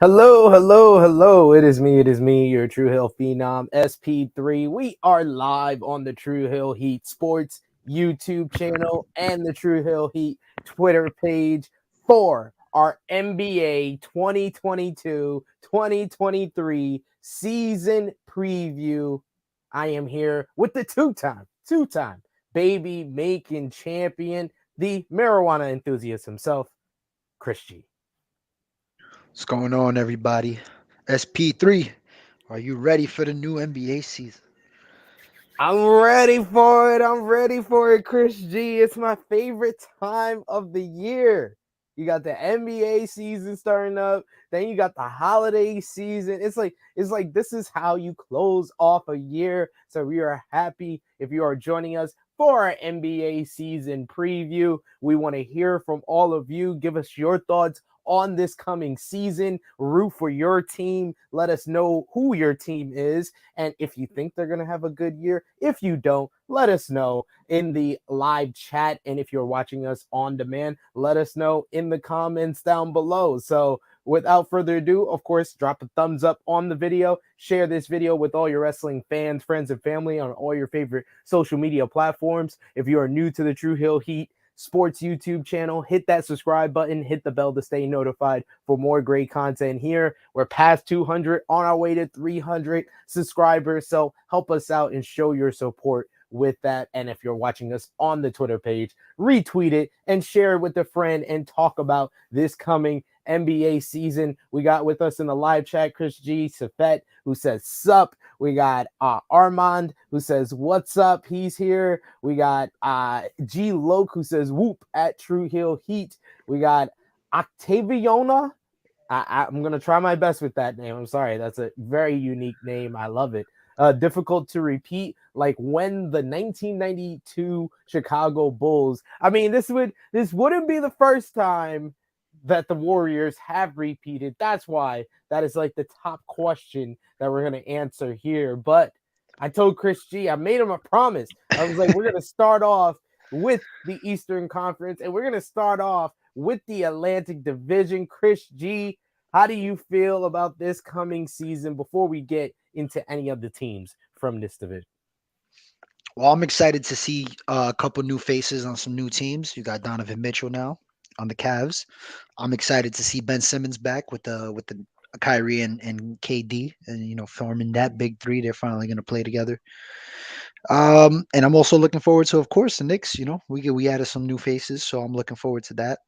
Hello, hello, hello. It is me, your True Hill Phenom, SP3. We are live on the True Hill Heat Sports YouTube channel and the True Hill Heat Twitter page for our NBA 2022-2023 season preview. I am here with the two-time baby making champion, the marijuana enthusiast himself, Chris G. What's going on, everybody? SP3, are you ready for the new NBA season? I'm ready for it. I'm ready for it, Chris G. It's my favorite time of the year. You got the NBA season starting up, then you got the holiday season. It's like this is how you close off a year. So we are happy if you are joining us for our NBA season preview. We want to hear from all of you. Give us your thoughts on this coming season. Root for your team. Let us know who your team is. And if you think they're going to have a good year, if you don't, let us know in the live chat. And if you're watching us on demand, let us know in the comments down below. So without further ado, of course, drop a thumbs up on the video. Share this video with all your wrestling fans, friends, and family on all your favorite social media platforms. If you are new to the True Hill Heat Sports YouTube channel, hit that subscribe button, hit the bell to stay notified for more great content here. We're past 200, on our way to 300 subscribers, so help us out and show your support with that. And if you're watching us on the Twitter page, retweet it and share it with a friend and talk about this coming NBA season. We got with us in the live chat Chris G, Safet, who says sup. We got Armand, who says what's up. He's here. We got G Loke, who says whoop at True Hill Heat. We got Octaviona. I'm gonna try my best with that name. I'm sorry, that's a very unique name. I love it. Difficult to repeat, like when the 1992 Chicago Bulls. I mean, this wouldn't be the first time that the Warriors have repeated. That's why that is like the top question that we're gonna answer here. But I told Chris G, I made him a promise. I was like, we're gonna start off with the Eastern Conference, and we're gonna start off with the Atlantic Division. Chris G, how do you feel about this coming season before we get into any of the teams from this division? Well, I'm excited to see a couple new faces on some new teams. You got Donovan Mitchell now on the Cavs. I'm excited to see Ben Simmons back with the Kyrie and KD, and forming that big three. They're finally going to play together. And I'm also looking forward to, of course, the Knicks. We added some new faces, so I'm looking forward to that.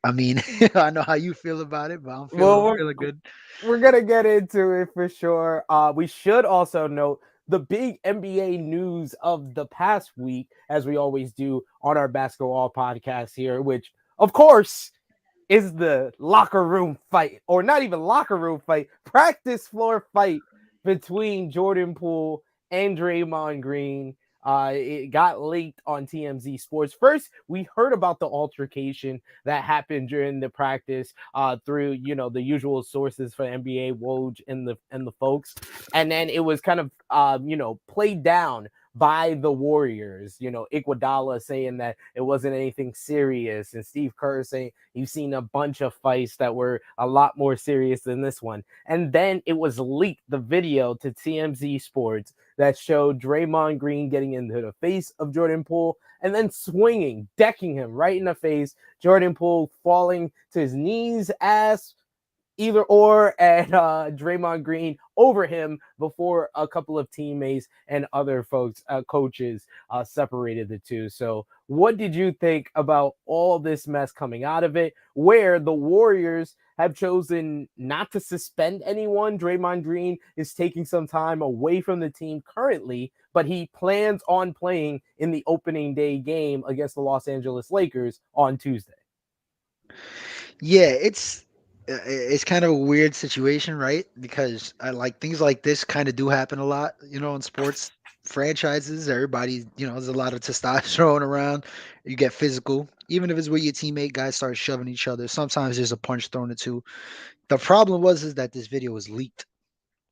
I mean, I know how you feel about it, but I'm feeling Well, I'm we're, feeling good. we're gonna get into it for sure. We should also note the big NBA news of the past week, as we always do on our basketball podcast here, which of course is the locker room fight, or not even locker room fight, practice floor fight between Jordan Poole and Draymond Green. It got leaked on TMZ Sports. First, we heard about the altercation that happened during the practice through the usual sources for NBA, Woj and the folks, and then it was kind of played down by the Warriors. Iguodala saying that it wasn't anything serious, and Steve Kerr saying you've seen a bunch of fights that were a lot more serious than this one. And then it was leaked, the video to TMZ Sports that showed Draymond Green getting into the face of Jordan Poole and then swinging, decking him right in the face. Jordan Poole falling to his knees, ass, either or, and Draymond Green over him before a couple of teammates and other folks, coaches, separated the two. So, what did you think about all this mess coming out of it? Where the Warriors have chosen not to suspend anyone. Draymond Green is taking some time away from the team currently, but he plans on playing in the opening day game against the Los Angeles Lakers on Tuesday. Yeah, it's kind of a weird situation, right? Because I like things like this kind of do happen a lot, in sports franchises. Everybody, there's a lot of testosterone around. You get physical, even if it's with your teammate. Guys start shoving each other. Sometimes there's a punch thrown or two. The problem is that this video was leaked,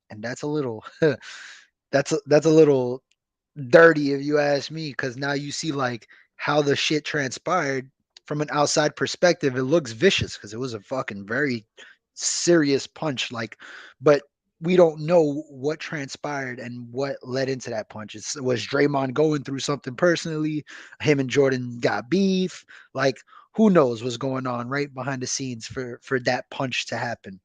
and that's a little that's a little dirty if you ask me. Because now you see like how the shit transpired from an outside perspective. It looks vicious because it was a fucking very serious punch. Like, but we don't know what transpired and what led into that punch. Was Draymond going through something personally? Him and Jordan got beef. Like, who knows what's going on right behind the scenes for that punch to happen.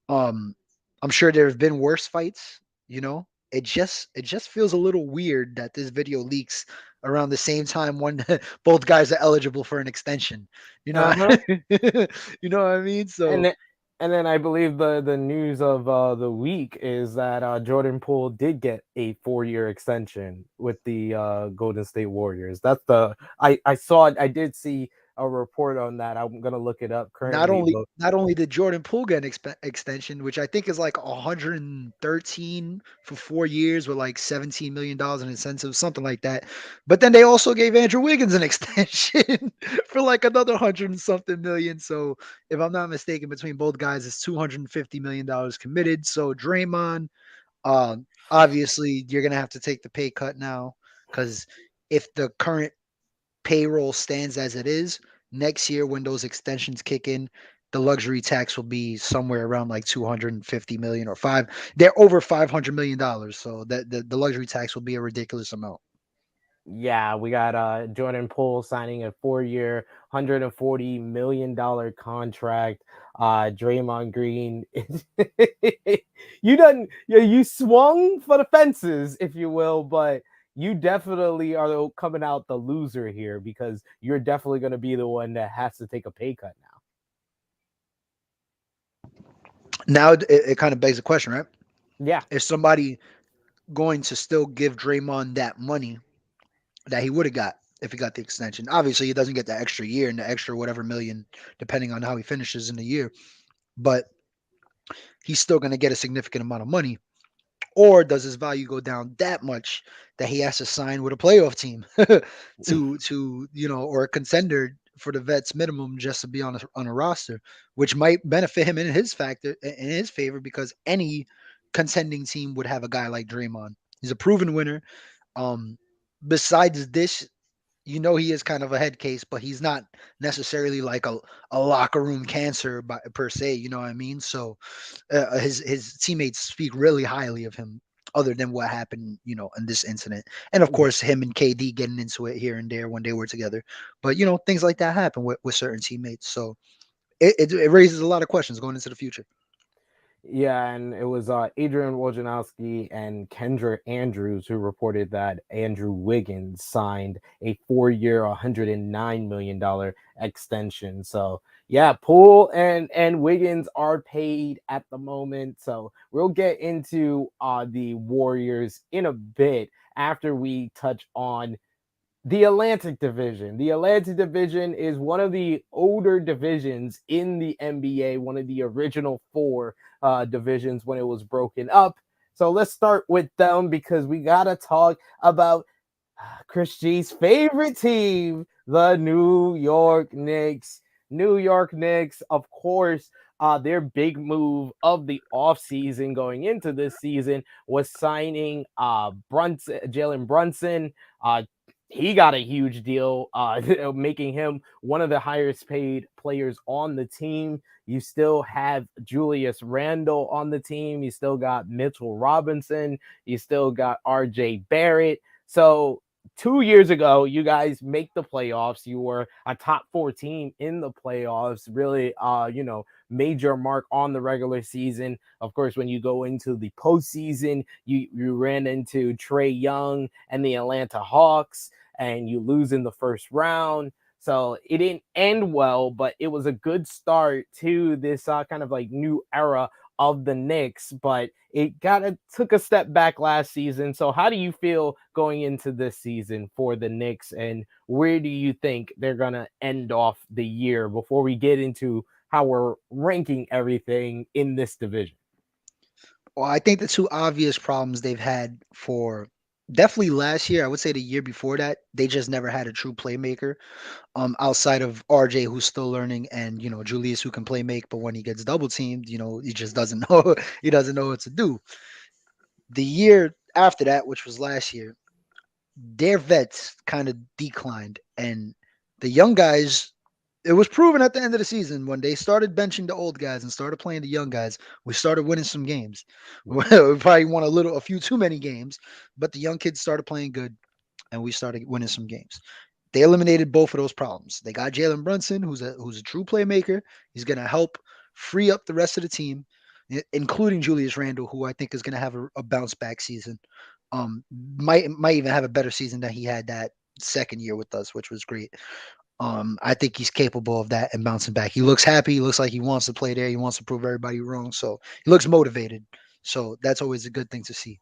Um, I'm sure there have been worse fights. You know, it just feels a little weird that this video leaks around the same time when both guys are eligible for an extension. You know, Uh-huh. you know what I mean? And So then, and then I believe the news of the week is that Jordan Poole did get a 4-year extension with the Golden State Warriors. That's the I saw it. I did see a report on that. I'm gonna look it up not currently, only but not only did Jordan Poole get an extension, which I think is like 113 for 4 years with like $17 million in incentives, something like that. But then they also gave Andrew Wiggins an extension for like another hundred and something million. So if I'm not mistaken, between both guys, it's $250 million committed. So Draymond, obviously, you're gonna have to take the pay cut now because if the current payroll stands as it is, next year when those extensions kick in, the luxury tax will be somewhere around like 250 million or five. They're over $500 million, so that the luxury tax will be a ridiculous amount. yeah, we got Jordan Poole signing a 4-year, $140 million contract. Draymond Green, you done, yeah, you swung for the fences, if you will, but you definitely are coming out the loser here because you're definitely going to be the one that has to take a pay cut now. Now it kind of begs the question, right? Yeah, Is somebody going to still give Draymond that money that he would have got if he got the extension? Obviously, he doesn't get the extra year and the extra whatever million, depending on how he finishes in the year, but he's still going to get a significant amount of money. Or does his value go down that much that he has to sign with a playoff team to or a contender for the vets minimum just to be on a roster, which might benefit him in his favor because any contending team would have a guy like Draymond. He's a proven winner. Um, besides this, he is kind of a head case, but he's not necessarily like a locker room cancer per se. You know what I mean? So his teammates speak really highly of him. Other than what happened, in this incident, and of yeah. course him and KD getting into it here and there when they were together, but things like that happen with certain teammates. So it raises a lot of questions going into the future. Yeah, and it was Adrian Wojnarowski and Kendra Andrews who reported that Andrew Wiggins signed a 4-year, $109 million extension. So yeah, Poole and Wiggins are paid at the moment. So we'll get into the Warriors in a bit after we touch on the Atlantic Division. The Atlantic Division is one of the older divisions in the NBA, one of the original four divisions when it was broken up. So let's start with them because we got to talk about Chris G's favorite team, the New York Knicks. New York Knicks, of course, their big move of the offseason going into this season was signing Jalen Brunson. He got a huge deal, making him one of the highest paid players on the team. You still have Julius Randle on the team. You still got Mitchell Robinson. You still got RJ Barrett. So 2 years ago, you guys make the playoffs. You were a top 14 in the playoffs, really, made your mark on the regular season. Of course, when you go into the postseason, you ran into Trae Young and the Atlanta Hawks, and you lose in the first round. So it didn't end well, but it was a good start to this kind of like new era of the Knicks, but took a step back last season. So how do you feel going into this season for the Knicks, and where do you think they're gonna end off the year before we get into how we're ranking everything in this division? Well, I think the two obvious problems they've had for definitely last year, I would say the year before that, they just never had a true playmaker. Outside of RJ, who's still learning, and Julius, who can play make, but when he gets double teamed, he just doesn't know. He doesn't know what to do. The year after that, which was last year, their vets kind of declined, and the young guys. It was proven at the end of the season when they started benching the old guys and started playing the young guys. We started winning some games. We probably won a few too many games, but the young kids started playing good, and we started winning some games. They eliminated both of those problems. They got Jalen Brunson, who's a true playmaker. He's going to help free up the rest of the team, including Julius Randle, who I think is going to have a bounce back season. Might even have a better season than he had that second year with us, which was great. I think he's capable of that and bouncing back. He looks happy. He looks like he wants to play there. He wants to prove everybody wrong. So he looks motivated. So that's always a good thing to see.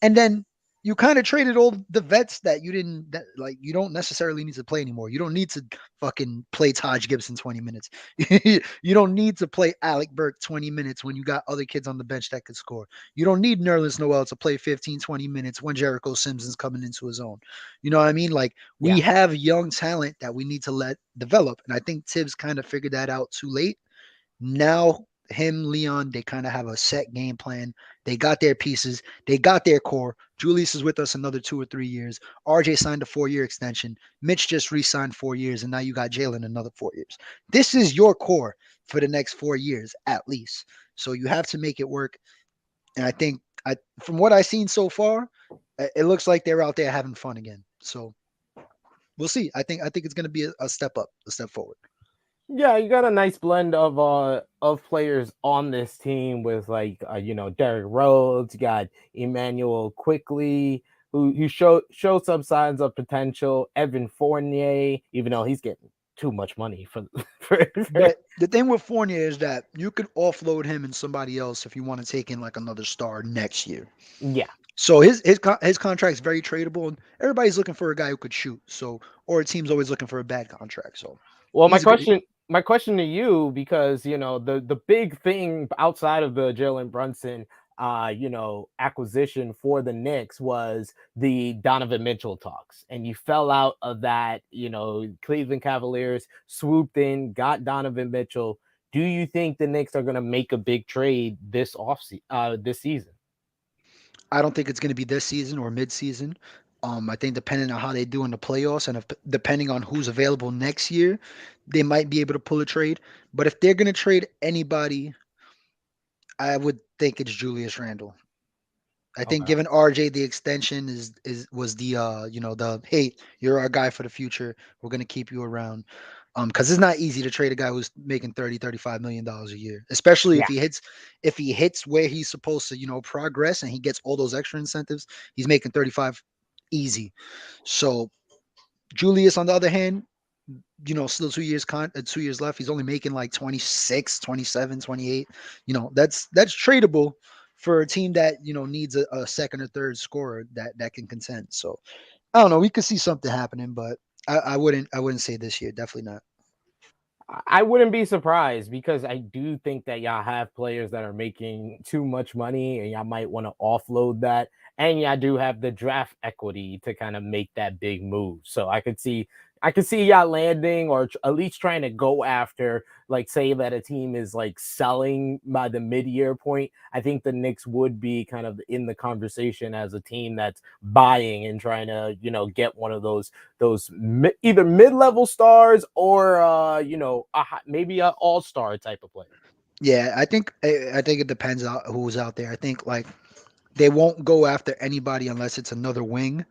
And then you kind of traded all the vets that you didn't that like you don't necessarily need to play anymore. You don't need to fucking play Taj Gibson 20 minutes. You don't need to play Alec Burke 20 minutes when you got other kids on the bench that could score. You don't need Nerlens Noel to play 15, 20 minutes when Jericho Simpson's coming into his own. You know what I mean? Like we Yeah. have young talent that we need to let develop. And I think Tibbs kind of figured that out too late. Now him, Leon, they kind of have a set game plan. They got their pieces. They got their core. Julius is with us another 2 or 3 years. RJ signed a 4 year extension. Mitch just re-signed 4 years, and now you got Jalen another 4 years. This is your core for the next 4 years at least. So you have to make it work. And I think from what I've seen so far, it looks like they're out there having fun again. So we'll see. I think it's going to be a step up, a step forward. Yeah, you got a nice blend of players on this team with like Derrick Rose, you got Emmanuel Quickly, who showed some signs of potential. Evan Fournier, even though he's getting too much money for for But the thing with Fournier is that you could offload him and somebody else if you want to take in like another star next year. yeah. So his contract's very tradable, and everybody's looking for a guy who could shoot. So or a team's always looking for a bad contract. So Well, he's a good. my question to you, because the big thing outside of the Jalen Brunson acquisition for the Knicks was the Donovan Mitchell talks, and you fell out of that. Cleveland Cavaliers swooped in, got Donovan Mitchell. Do you think the Knicks are going to make a big trade this season? I don't think it's going to be this season or mid-season. I think depending on how they do in the playoffs and depending on who's available next year, they might be able to pull a trade. But if they're going to trade anybody, I would think it's Julius Randle. I think Okay. giving RJ the extension is was the the hey, you're our guy for the future. We're gonna keep you around. Because it's not easy to trade a guy who's making 30-35 million dollars a year, especially Yeah. if he hits where he's supposed to, progress and he gets all those extra incentives, he's making 35 easy. So Julius, on the other hand, still 2 years left. He's only making like 26, 27, 28. That's tradable for a team that, needs a second or third scorer that can contend. So I don't know. We could see something happening, but I wouldn't say this year. Definitely not. I wouldn't be surprised, because I do think that y'all have players that are making too much money and y'all might want to offload that. And y'all do have the draft equity to kind of make that big move. So I could see y'all landing, or at least trying to go after, like, say that a team is like selling by the mid-year point. I think the Knicks would be kind of in the conversation as a team that's buying and trying to, get one of those either mid-level stars, or maybe a all-star type of player. Yeah, I think it depends on who's out there. I think like they won't go after anybody unless it's another wing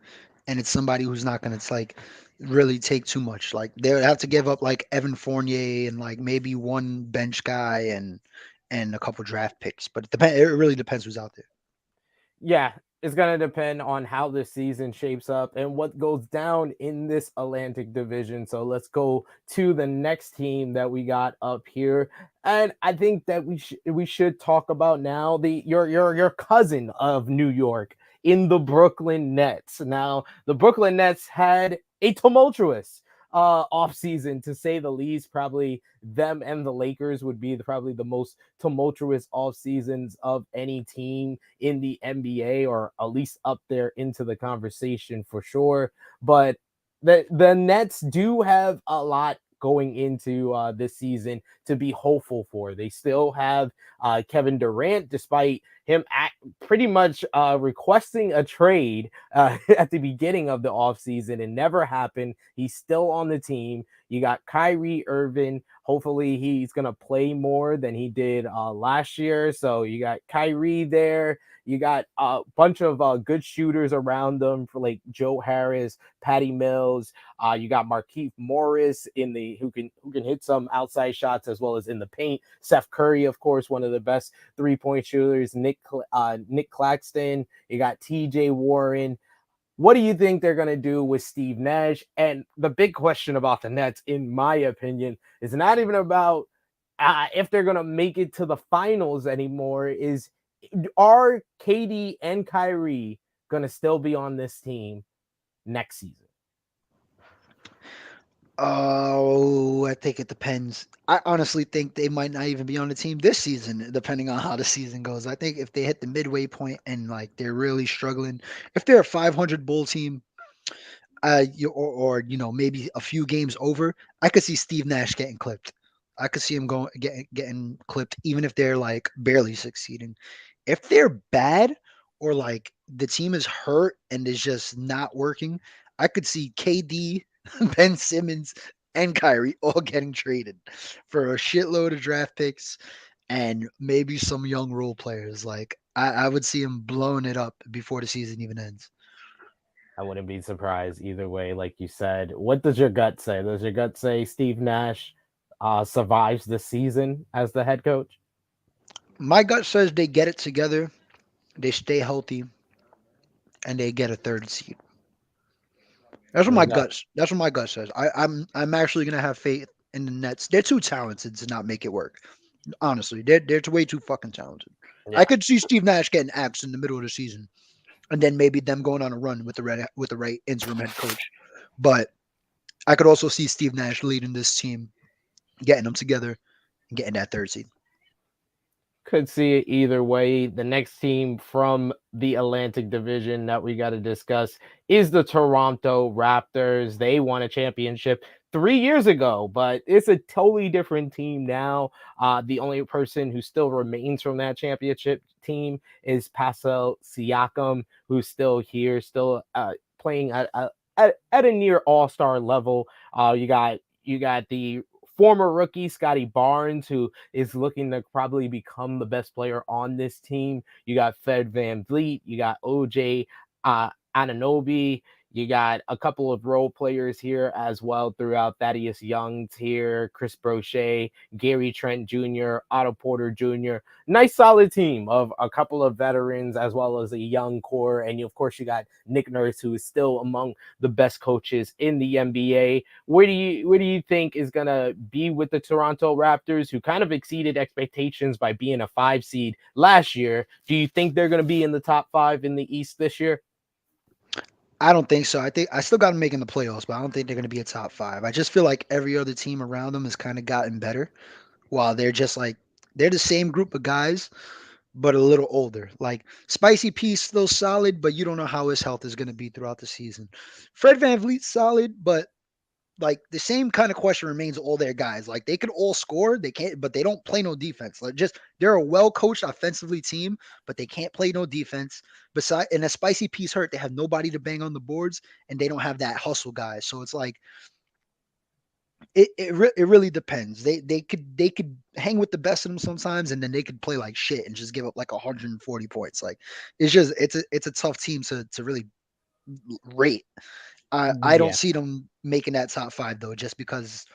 and it's somebody who's not going to like really take too much. Like they would have to give up like Evan Fournier and like maybe one bench guy and a couple draft picks. But it really depends who's out there. Yeah, it's going to depend on how this season shapes up and what goes down in this Atlantic division. So let's go to the next team that we got up here. And I think that we should talk about now your cousin of New York, in the Brooklyn Nets. Now, the Brooklyn Nets had a tumultuous off season, to say the least. Probably them and the Lakers would be probably the most tumultuous off seasons of any team in the NBA, or at least up there into the conversation for sure. But the Nets do have a lot going into this season to be hopeful for. They still have Kevin Durant, despite him pretty much requesting a trade at the beginning of the offseason. It never happened. He's still on the team. You got Kyrie Irving. Hopefully, he's gonna play more than he did last year. So you got Kyrie there. You got a bunch of good shooters around them for like Joe Harris, Patty Mills. You got Markieff Morris in the who can hit some outside shots as well as in the paint. Seth Curry, of course, one of the best 3-point shooters. Nick Claxton. You got T.J. Warren. What do you think they're going to do with Steve Nash? And the big question about the Nets, in my opinion, is not even about if they're going to make it to the finals anymore. Is are KD and Kyrie going to still be on this team next season? Oh, I think it depends. I honestly think they might not even be on the team this season, depending on how the season goes. I think if they hit the midway point and like they're really struggling, if they're a 500 bull team, or maybe a few games over, I could see Steve Nash getting clipped. I could see him getting clipped, even if they're like barely succeeding. If they're bad or like the team is hurt and is just not working, I could see KD, Ben Simmons, and Kyrie all getting traded for a shitload of draft picks and maybe some young role players. Like I would see him blowing it up before the season even ends. I wouldn't be surprised either way, like you said. What does your gut say? Does your gut say Steve Nash survives the season as the head coach? My gut says they get it together, they stay healthy, and they get a third seed. What about That's what my gut says. I'm actually gonna have faith in the Nets. They're too talented to not make it work. Honestly, they're way too fucking talented. I yeah? could see Steve Nash getting axed in the middle of the season, and then maybe them going on a run with the right interim head coach. But I could also see Steve Nash leading this team, getting them together, and getting that third seed. Could see it either way. The next team from the Atlantic Division that we got to discuss is the Toronto Raptors. They won a championship 3 years ago, but it's a totally different team now. The only person who still remains from that championship team is Pascal Siakam, who's still here, still playing at a near all star level. You got the former rookie Scotty Barnes, who is looking to probably become the best player on this team. You got Fed Van Vliet, you got OJ Ananobi, you got a couple of role players here as well throughout. Thaddeus Young's here, Chris Brochet, Gary Trent Jr., Otto Porter Jr. Nice solid team of a couple of veterans as well as a young core. And of course, you got Nick Nurse, who is still among the best coaches in the NBA. Where do you think is gonna be with the Toronto Raptors, who kind of exceeded expectations by being a 5 seed last year? Do you think they're gonna be in the top 5 in the East this year? I don't think so. I think I still got them making the playoffs, but I don't think they're going to be a top five. I just feel like every other team around them has kind of gotten better, while they're just like they're the same group of guys, but a little older. Like Spicy P's still solid, but you don't know how his health is going to be throughout the season. Fred Van Vliet's solid, but like the same kind of question remains all their guys. Like they could all score, they can't, but they don't play no defense. Like just they're a well coached offensively team, but they can't play no defense. Besides, and a spicy piece hurt, they have nobody to bang on the boards, and they don't have that hustle guy. So it's like it really depends. They could hang with the best of them sometimes, and then they could play like shit and just give up like 140 points. Like it's a tough team to really rate. I don't Yeah. see them making that top five though, just because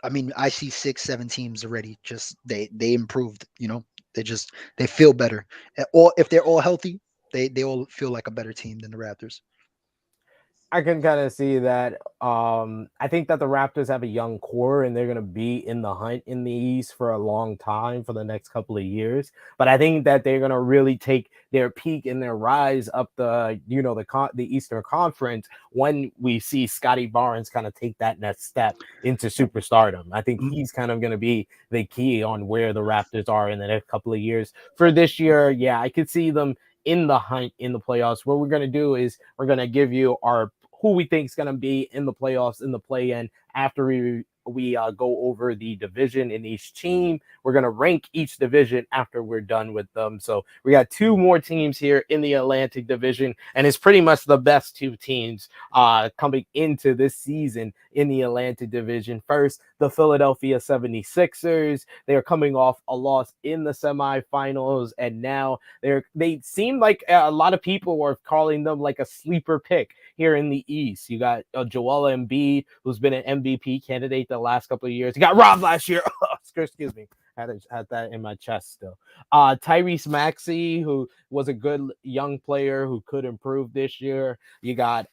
I mean, I see 6, 7 teams already. Just they improved. They feel better. Or if they're all healthy, they all feel like a better team than the Raptors. I can kind of see that. I think that the Raptors have a young core and they're going to be in the hunt in the East for a long time for the next couple of years. But I think that they're going to really take their peak and their rise up the Eastern Conference when we see Scotty Barnes kind of take that next step into superstardom. I think Mm, he's kind of going to be the key on where the Raptors are in the next couple of years. For this year, yeah, I could see them in the hunt in the playoffs. What we're going to do is we're going to give you our who we think is going to be in the playoffs in the play-in after we we go over the division in each team. We're gonna rank each division after we're done with them. So we got two more teams here in the Atlantic Division, and it's pretty much the best two teams coming into this season in the Atlantic Division. First, the Philadelphia 76ers. They are coming off a loss in the semifinals, and now they seem like a lot of people are calling them like a sleeper pick here in the East. You got Joel Embiid, who's been an MVP candidate the last couple of years. You got Rob last year. Excuse me. Had that in my chest still. Tyrese Maxey, who was a good young player who could improve this year. You got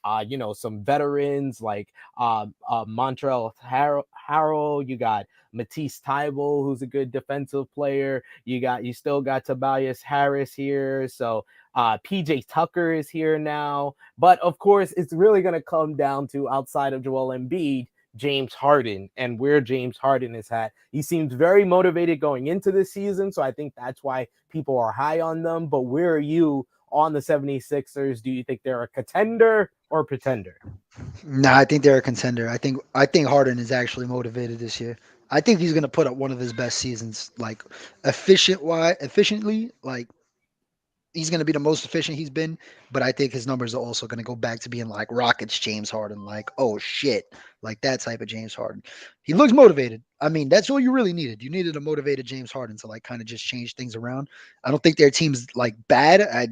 some veterans like Montrell Harrell. You got Matisse Thybulle, who's a good defensive player. You still got Tobias Harris here. So PJ Tucker is here now. But of course, it's really going to come down to, outside of Joel Embiid, James Harden and where James Harden is at. He seems very motivated going into this season, so I think that's why people are high on them. But where are you on the 76ers? Do you think they're a contender or pretender? No, I think they're a contender. I think Harden is actually motivated this year. I think he's gonna put up one of his best seasons, like efficiently. Like he's going to be the most efficient he's been, but I think his numbers are also going to go back to being like Rockets James Harden, like, oh shit, like that type of James Harden. He looks motivated. I mean, that's all you really needed. You needed a motivated James Harden to like kind of just change things around. I don't think their team's like bad. I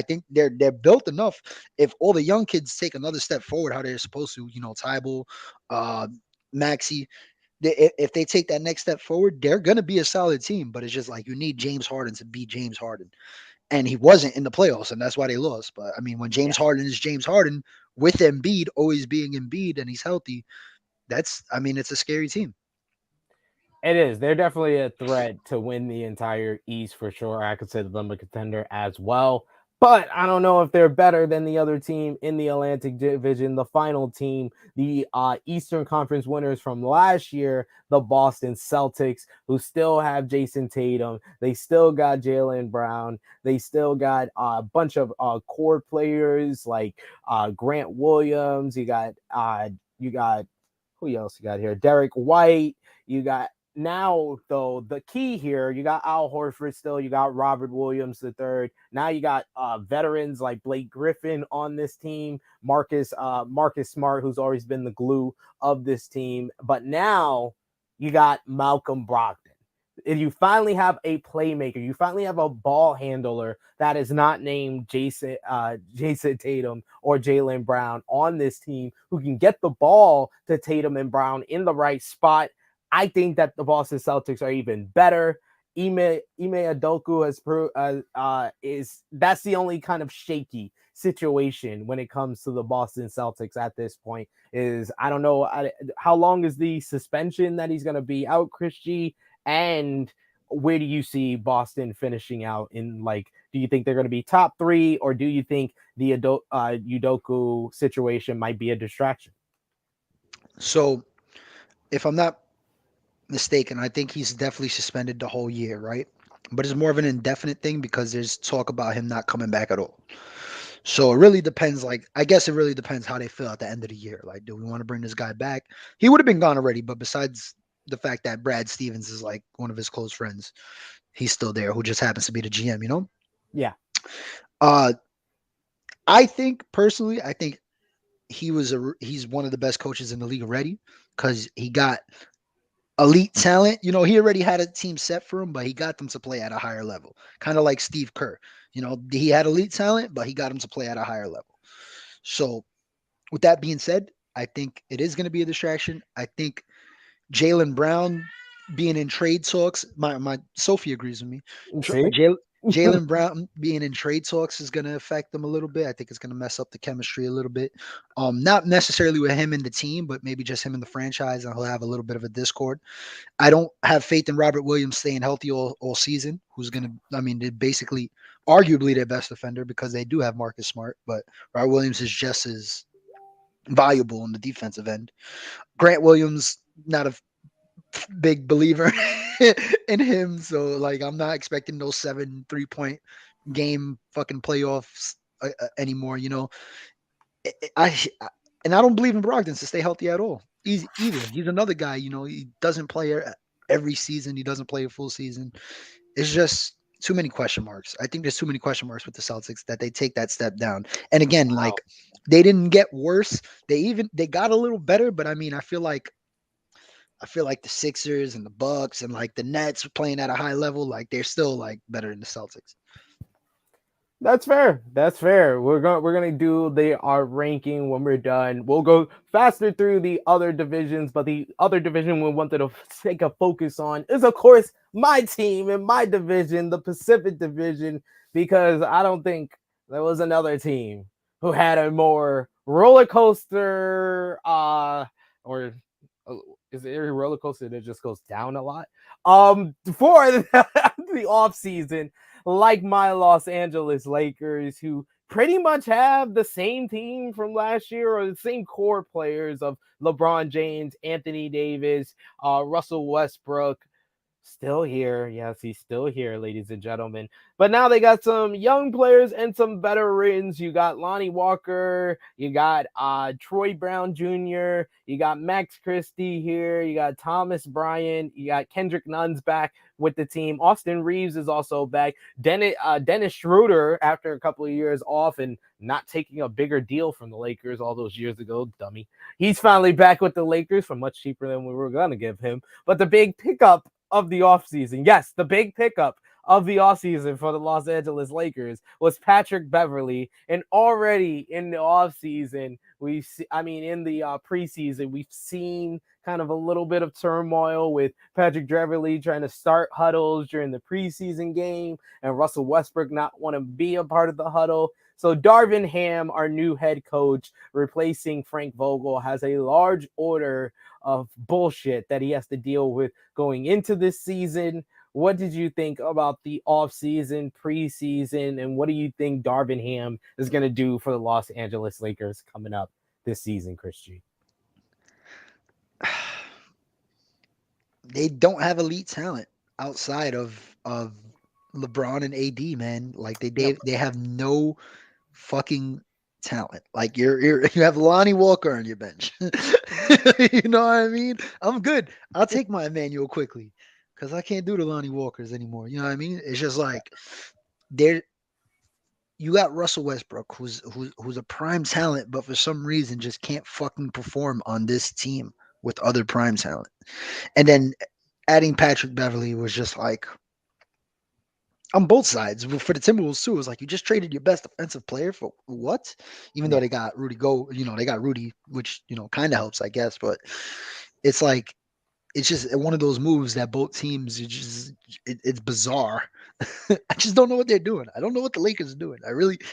think they're built enough. If all the young kids take another step forward, how they're supposed to, Tybal, uh, Maxi, if they take that next step forward, they're going to be a solid team. But it's just like you need James Harden to be James Harden, and he wasn't in the playoffs, and that's why they lost. But I mean, when Yeah. James Harden is James Harden with Embiid always being Embiid and he's healthy, I mean, it's a scary team. It is. They're definitely a threat to win the entire East for sure. I consider them a contender as well. But I don't know if they're better than the other team in the Atlantic Division, the final team, the Eastern Conference winners from last year, the Boston Celtics, who still have Jason Tatum. They still got Jalen Brown. They still got a bunch of core players like Grant Williams. You got who else you got here? Derek White. You got now, though, the key here, you got Al Horford still, you got Robert Williams the third. Now you got veterans like Blake Griffin on this team, Marcus Smart, who's always been the glue of this team. But now you got Malcolm Brogdon. And you finally have a playmaker. You finally have a ball handler that is not named Jason Tatum or Jalen Brown on this team, who can get the ball to Tatum and Brown in the right spot. I think that the Boston Celtics are even better. Ime Adoku is that's the only kind of shaky situation when it comes to the Boston Celtics at this point. Is I don't know how long is the suspension that he's going to be out, Chris G, and where do you see Boston finishing out in, like, do you think they're going to be top three, or do you think the Udoku situation might be a distraction? So if I'm not mistaken, I think he's definitely suspended the whole year, right? But it's more of an indefinite thing because there's talk about him not coming back at all. So it really depends. Like, I guess it really depends how they feel at the end of the year. Like, do we want to bring this guy back? He would have been gone already, but besides the fact that Brad Stevens is like one of his close friends, he's still there, who just happens to be the GM. Yeah. Uh, I think personally, I think he's one of the best coaches in the league already because he got elite talent. He already had a team set for him, but he got them to play at a higher level. Kind of like Steve Kerr. He had elite talent, but he got him to play at a higher level. So, with that being said, I think it is going to be a distraction. I think Jalen Brown being in trade talks, my Sophie agrees with me. See? Jalen Brown being in trade talks is going to affect them a little bit. I think it's going to mess up the chemistry a little bit. Not necessarily with him and the team, but maybe just him and the franchise, and he'll have a little bit of a discord. I don't have faith in Robert Williams staying healthy all season. Who's going to? I mean, they're basically, arguably their best defender because they do have Marcus Smart, but Robert Williams is just as valuable in the defensive end. Grant Williams, not a big believer in him, so like I'm not expecting those 7 3-point game fucking playoffs anymore. I and I don't believe in Brogdon to stay healthy at all. either. He's another guy. He doesn't play every season. He doesn't play a full season. It's just too many question marks. I think there's too many question marks with the Celtics that they take that step down. And again, Wow. like they didn't get worse. They got a little better, but I mean, I feel like the Sixers and the Bucks and like the Nets playing at a high level, like they're still like better than the Celtics. That's fair. That's fair. We're gonna do our ranking when we're done. We'll go faster through the other divisions, but the other division we wanted to take a focus on is, of course, my team in my division, the Pacific Division, because I don't think there was another team who had a more roller coaster, or uh, is it a roller coaster that just goes down a lot? For the off season, like my Los Angeles Lakers, who pretty much have the same team from last year, or the same core players of LeBron James, Anthony Davis, Russell Westbrook. Still here. Yes, he's still here, ladies and gentlemen. But now they got some young players and some veterans. You got Lonnie Walker, you got Troy Brown Jr., you got Max Christie here, you got Thomas Bryant, you got Kendrick Nunn's back with the team. Austin Reeves is also back. Dennis Schroeder, after a couple of years off and not taking a bigger deal from the Lakers all those years ago, dummy. He's finally back with the Lakers for much cheaper than we were going to give him. But the big pickup of the offseason, yes, the big pickup of the offseason for the Los Angeles Lakers was Patrick Beverley. And already in the offseason, in the preseason, we've seen kind of a little bit of turmoil with Patrick Beverley trying to start huddles during the preseason game and Russell Westbrook not want to be a part of the huddle. So Darvin Ham, our new head coach, replacing Frank Vogel, has a large order of bullshit that he has to deal with going into this season. What did you think about the offseason, preseason, and what do you think Darvin Ham is going to do for the Los Angeles Lakers coming up this season, Chris G? They don't have elite talent outside of LeBron and AD, man. Like they Yep. they, they have no fucking talent. Like you have Lonnie Walker on your bench. You know what I mean? I'm good. I'll take my Emmanuel quickly because I can't do the Lonnie Walkers anymore. You know what I mean? It's just like there. You got Russell Westbrook, who's a prime talent, but for some reason just can't fucking perform on this team with other prime talent. And then adding Patrick Beverly was just like on both sides. For the Timberwolves too, it was like you just traded your best defensive player for what? Even though Yeah. they got they got Rudy, which kind of helps, I guess. But it's like it's just one of those moves that both teams it's bizarre. I just don't know what they're doing. I don't know what the Lakers are doing.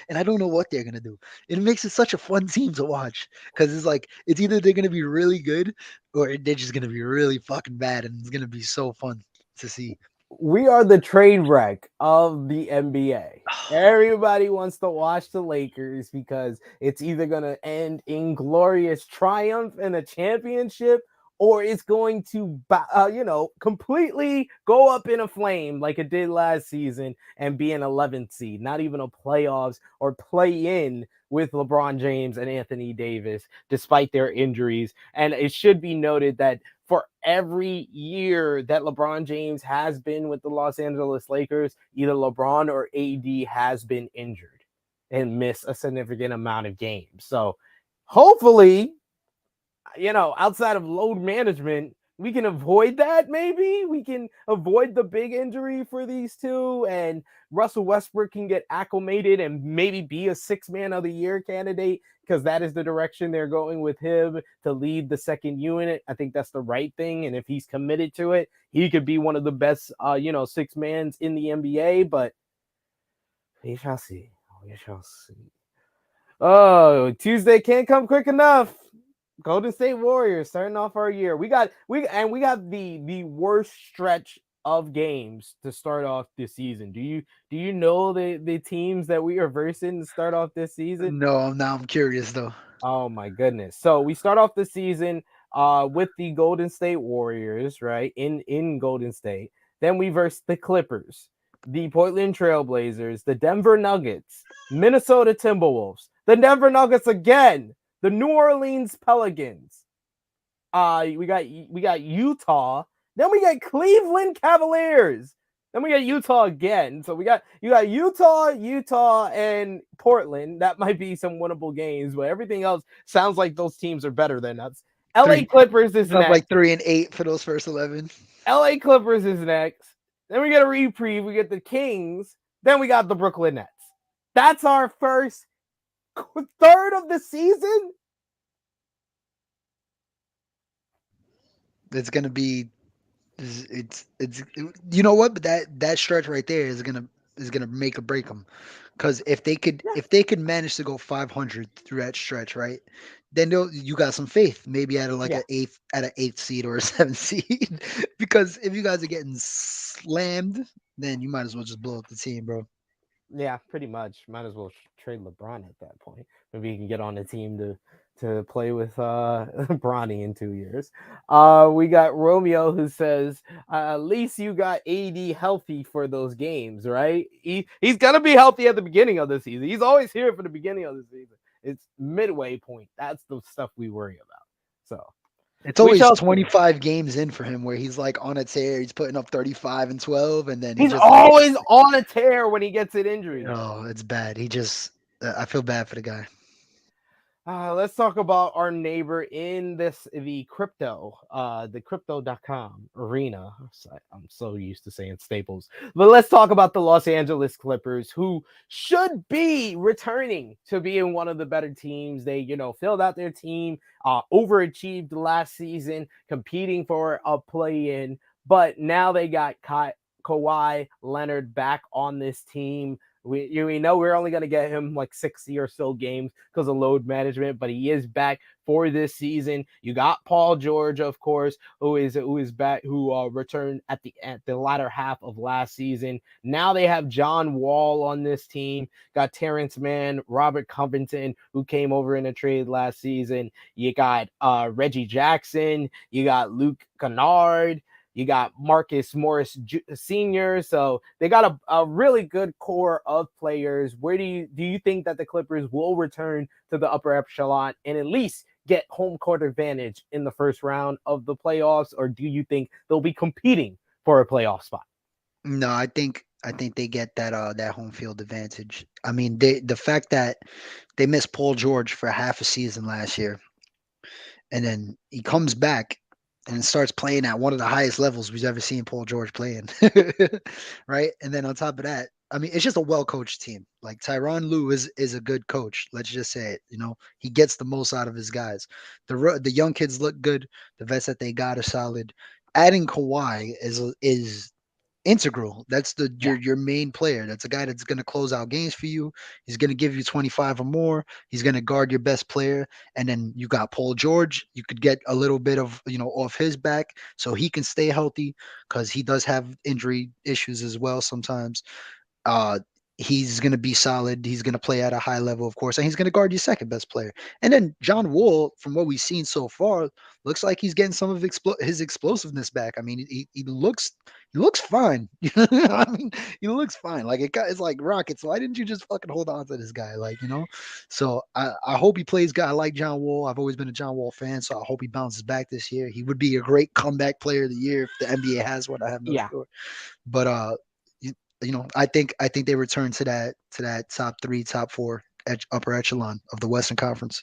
And I don't know what they're gonna do. It makes it such a fun team to watch because it's like it's either they're gonna be really good or they're just gonna be really fucking bad, and it's gonna be so fun to see. We are the train wreck of the NBA. Everybody wants to watch the Lakers because it's either going to end in glorious triumph and a championship, or it's going to, completely go up in a flame like it did last season and be an 11th seed, not even a playoffs or play in with LeBron James and Anthony Davis, despite their injuries. And it should be noted that for every year that LeBron James has been with the Los Angeles Lakers, either LeBron or AD has been injured and missed a significant amount of games. So hopefully, outside of load management, we can avoid that. Maybe we can avoid the big injury for these two, and Russell Westbrook can get acclimated and maybe be a six-man of the year candidate because that is the direction they're going with him to lead the second unit. I think that's the right thing, and if he's committed to it, he could be one of the best, six mans in the NBA. But we shall see. We shall see. Oh, Tuesday can't come quick enough. Golden State Warriors starting off our year. We got the worst stretch of games to start off this season. Do you know the teams that we are versing to start off this season? No, now I'm curious though. Oh my goodness. So we start off the season with the Golden State Warriors, right? In Golden State. Then we verse the Clippers, the Portland Trailblazers, the Denver Nuggets, Minnesota Timberwolves, the Denver Nuggets again, the New Orleans Pelicans, We got Utah. Then we got Cleveland Cavaliers. Then we got Utah again. So you got Utah, and Portland. That might be some winnable games, but everything else sounds like those teams are better than us. LA Three Clippers is sounds like next. 3-8 for those first 11. LA Clippers is next. Then we get a reprieve. We get the Kings. Then we got the Brooklyn Nets. That's our first third of the season. It's gonna be it's you know what, but that stretch right there is gonna make or break them. Because Yeah, if they could manage to go 500 through that stretch, right? Then you got some faith, maybe at a, like yeah, an eighth seed or a seventh seed. Because if you guys are getting slammed, then you might as well just blow up the team, bro. yeah. Pretty much. Might as well trade LeBron at that point. Maybe he can get on the team to play with Bronny in 2 years. We got Romeo who says, at least you got AD healthy for those games, right? He's gonna be healthy at the beginning of the season. He's always here for the beginning of the season. It's midway point. That's the stuff we worry about. So It's we always shall see. 25 games in for him where he's like on a tear. He's putting up 35 and 12, and then he He's just like, always on a tear when he gets an injury, though. oh, it's bad. I feel bad for the guy. Let's talk about our neighbor in the crypto.com arena. I'm so used to saying Staples, but let's talk about the Los Angeles Clippers, who should be returning to being one of the better teams. They, filled out their team, overachieved last season, competing for a play in, but now they got Kawhi Leonard back on this team. We know we're only going to get him like 60 or so games because of load management, but he is back for this season. You got Paul George, of course, who is back, who returned at the latter half of last season. Now they have John Wall on this team. Got Terrence Mann, Robert Covington, who came over in a trade last season. You got Reggie Jackson. You got Luke Kennard. You got Marcus Morris Sr. So they got a really good core of players. Where do you think that the Clippers will return to the upper echelon and at least get home court advantage in the first round of the playoffs, or do you think they'll be competing for a playoff spot? No, I think they get that home field advantage. I mean, the fact that they missed Paul George for half a season last year, and then he comes back and starts playing at one of the highest levels we've ever seen Paul George playing, right? And then on top of that, I mean, it's just a well coached team. Like Tyronn Lue is a good coach. Let's just say it. He gets the most out of his guys. The young kids look good. The vets that they got are solid. Adding Kawhi is integral. That's Yeah, your main player. That's a guy that's going to close out games for you. He's going to give you 25 or more. He's going to guard your best player. And then you got Paul George. You could get a little bit of, off his back so he can stay healthy because he does have injury issues as well sometimes. Uh, he's going to be solid. He's going to play at a high level, of course, and he's going to guard your second best player. And then John Wall, from what we've seen so far, looks like he's getting some of his explosiveness back. I mean, he looks fine. I mean, he looks fine. Like it's like Rockets. Why didn't you just fucking hold on to this guy? So I hope he plays good. I like John Wall. I've always been a John Wall fan, so I hope he bounces back this year. He would be a great comeback player of the year if the NBA has one. I have no yeah. sure. But I think they return to that top three, top four upper echelon of the Western Conference.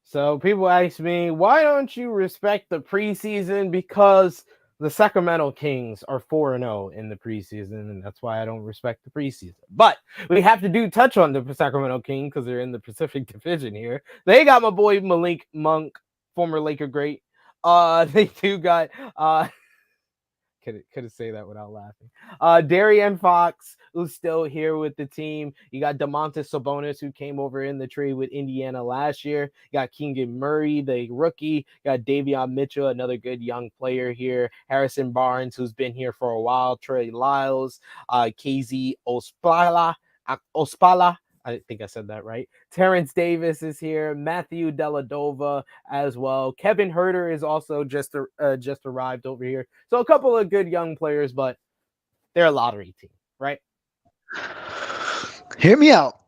So people ask me, why don't you respect the preseason? Because the Sacramento Kings are 4-0 in the preseason, and that's why I don't respect the preseason. But we have to touch on the Sacramento Kings because they're in the Pacific Division here. They got my boy Malik Monk, former Laker great. They do got couldn't say that without laughing. Darian Fox, who's still here with the team. You got Domantas Sabonis, who came over in the trade with Indiana last year. You got Keegan Murray, the rookie. You got Davion Mitchell, another good young player here. Harrison Barnes, who's been here for a while. Trey Lyles, KZ Ospala. I think I said that right. Terrence Davis is here. Matthew Dellavedova as well. Kevin Herter is also just arrived over here. So a couple of good young players, but they're a lottery team, right? Hear me out.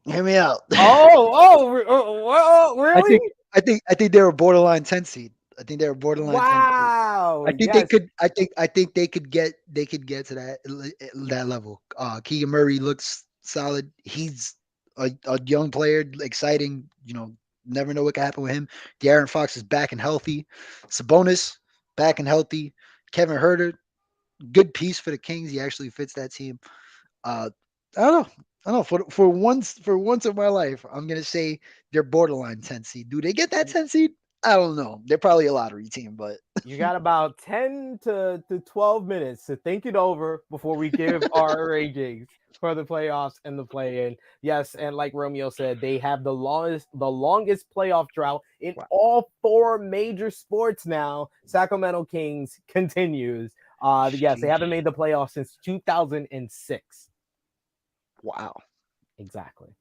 Hear me out. Oh, really? I think they were borderline 10 seed. I think they were borderline 10 seed. Wow. I think they Yes. could. I think they could get to that level. Keegan Murray looks solid. He's a young player, exciting. Never know what can happen with him. De'Aaron Fox is back and healthy. Sabonis back and healthy. Kevin Herter, good piece for the Kings. He actually fits that team. Uh, I don't know. I don't know. For once in my life, I'm gonna say they're borderline 10 seed. Do they get that 10 seed? I don't know. They're probably a lottery team, but You got about 10 to 12 minutes to think it over before we give our rankings for the playoffs and the play-in. Yes, and like Romeo said, they have the longest playoff drought in wow. all four major sports now. Sacramento Kings continues. Yes, they haven't Sheesh. made the playoffs since 2006. Wow. Exactly.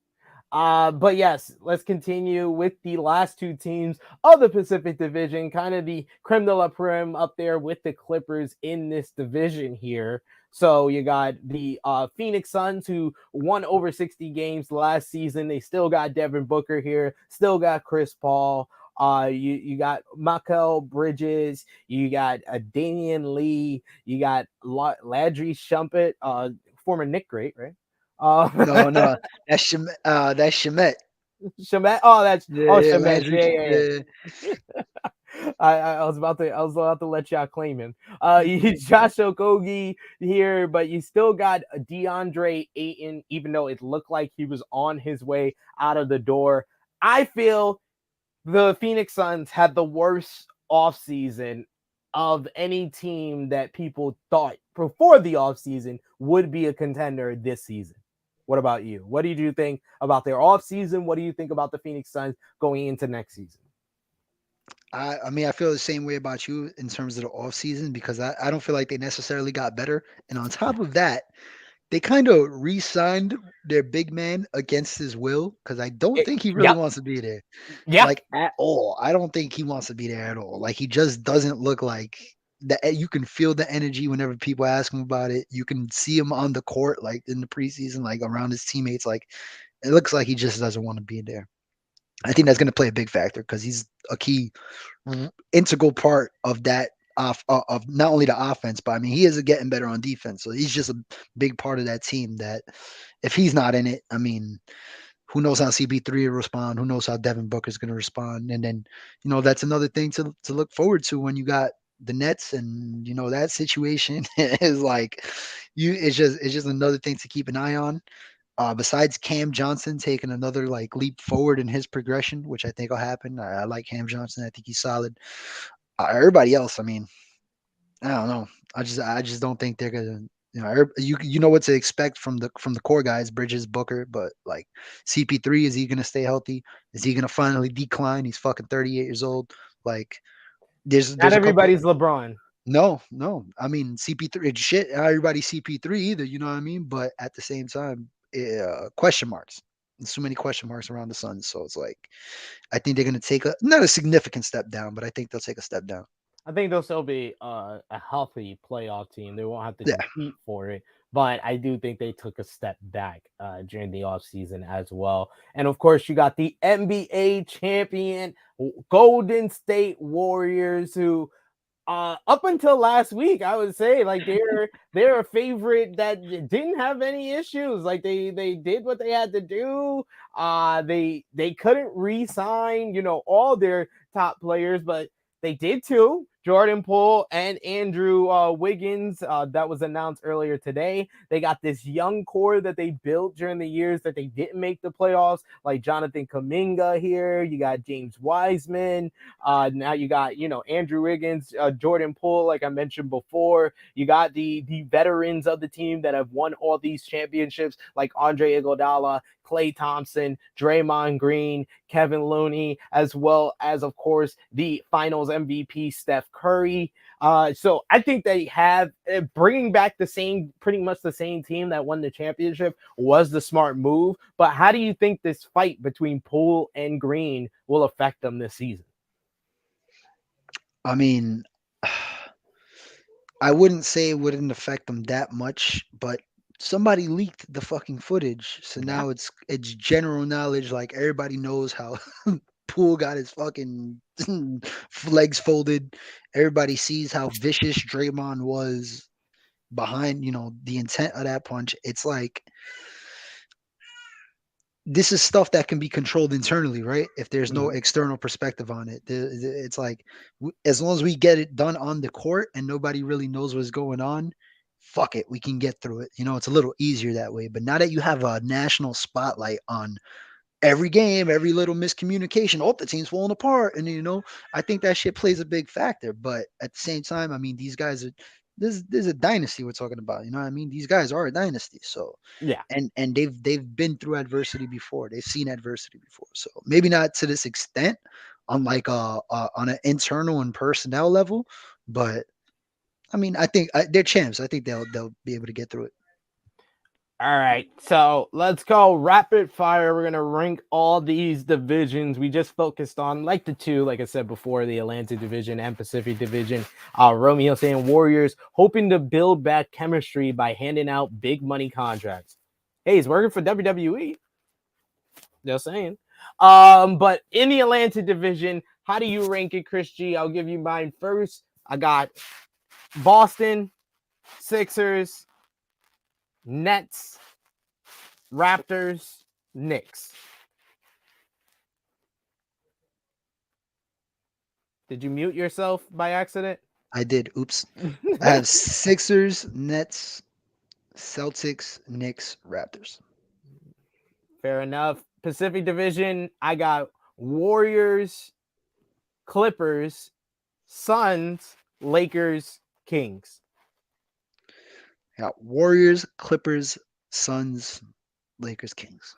But yes, let's continue with the last two teams of the Pacific Division, kind of the creme de la creme up there with the Clippers in this division here. So you got the Phoenix Suns who won over 60 games last season. They still got Devin Booker here, still got Chris Paul. You got Michael Bridges, you got Damian Lee, you got Landry Shumpert, former Nick great, right? No, no, that's Shemet. Shemet. Oh, that's Yeah, Shemet. Landry. Yeah, yeah, Yeah, yeah. I was about to let y'all claim him. Josh Okogie here, but you still got DeAndre Ayton, even though it looked like he was on his way out of the door. I feel the Phoenix Suns had the worst offseason of any team that people thought before the offseason would be a contender this season. What about you? What did you think about their offseason? What do you think about the Phoenix Suns going into next season? I mean, I feel the same way about you in terms of the off season because I don't feel like they necessarily got better. And on top of that, they kind of re-signed their big man against his will because I don't think he really Yep. wants to be there, Yeah. like at all. I don't think he wants to be there at all. Like he just doesn't look like that. You can feel the energy whenever people ask him about it. You can see him on the court, like in the preseason, like around his teammates. Like it looks like he just doesn't want to be there. I think that's going to play a big factor because he's a key integral part of that of not only the offense, but I mean he is getting better on defense. So he's just a big part of that team. That if he's not in it, I mean, who knows how CP3 will respond? Who knows how Devin Booker is going to respond? And then that's another thing to look forward to when you got the Nets and that situation is like it's just another thing to keep an eye on. Besides Cam Johnson taking another like leap forward in his progression, which I think will happen. I like Cam Johnson. I think he's solid. Everybody else, I mean, I don't know. I just don't think they're gonna. You know what to expect from the core guys, Bridges, Booker, but like CP3, is he gonna stay healthy? Is he gonna finally decline? He's fucking 38 years old. Like Not there's a couple. everybody's LeBron. No, no. I mean CP3 shit. Not everybody CP3 either. You know what I mean? But at the same time, question marks. There's so many question marks around the Suns. So it's like I think they're gonna take a not a significant step down, but I think they'll take a step down. I think they'll still be a healthy playoff team. They won't have to Yeah. compete for it, but I do think they took a step back during the offseason as well. And of course, you got the NBA champion Golden State Warriors, who up until last week, I would say like they're a favorite that didn't have any issues. Like they did what they had to do. They couldn't re-sign, all their top players, but they did too. Jordan Poole and Andrew Wiggins, that was announced earlier today. They got this young core that they built during the years that they didn't make the playoffs, like Jonathan Kaminga here. You got James Wiseman. Now you got, Andrew Wiggins, Jordan Poole, like I mentioned before. You got the veterans of the team that have won all these championships, like Andre Iguodala, Klay Thompson, Draymond Green, Kevin Looney, as well as, of course, the Finals MVP Steph Curry. So I think they have bringing back pretty much the same team that won the championship was the smart move. But how do you think this fight between Poole and Green will affect them this season? I mean, I wouldn't say it wouldn't affect them that much, but somebody leaked the fucking footage, so Yeah. now it's general knowledge. Like everybody knows how Poole got his fucking legs folded. Everybody sees how vicious Draymond was behind, the intent of that punch. It's like this is stuff that can be controlled internally, right? If there's no Mhm. external perspective on it, it's like as long as we get it done on the court and nobody really knows what's going on, fuck it, we can get through it. It's a little easier that way. But now that you have a national spotlight on every game, every little miscommunication, the team's falling apart, and I think that shit plays a big factor. But at the same time, I mean, these guys are there's a dynasty we're talking about. You know what I mean? These guys are a dynasty. So Yeah. and they've been through adversity before. They've seen adversity before. So maybe not to this extent on like on an internal and personnel level, but I mean, I think they're champs. I think they'll be able to get through it. All right, so let's go rapid fire. We're gonna rank all these divisions. We just focused on like the two, like I said before, the Atlantic Division and Pacific Division. Romeo saying Warriors hoping to build back chemistry by handing out big money contracts. Hey, he's working for WWE. Just saying. But in the Atlantic Division, how do you rank it, Chris G? I'll give you mine first. I got Boston, Sixers, Nets, Raptors, Knicks. Did you mute yourself by accident? I did. Oops. I have Sixers, Nets, Celtics, Knicks, Raptors. Fair enough. Pacific Division, I got Warriors, Clippers, Suns, Lakers, Kings. Got Warriors, Clippers, Suns, Lakers, Kings.